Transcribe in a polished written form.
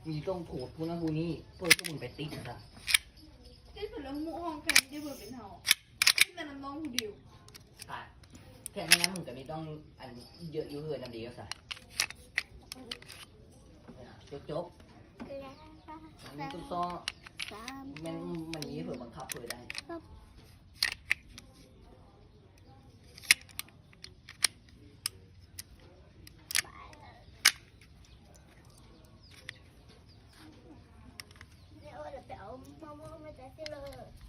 มีต้องโขดผู้นั้นผู้นี้เพื่อพวกมึงไปติดนะที่เป็นเรื่องหมู่ห้องแข่งที่เบิดเป็นเฮาที่แต่น้ำน้องผู้เดียวค่ะแค่นี้นะมึงก็ไม่ต้องอันเยอะอยู่เลยนำดีก็ใส่จบมันก็ซ้อมันนี้เผื่อบังคับเผื่อได้เดี๋ยวเอามะม่วงมาจากที่เลย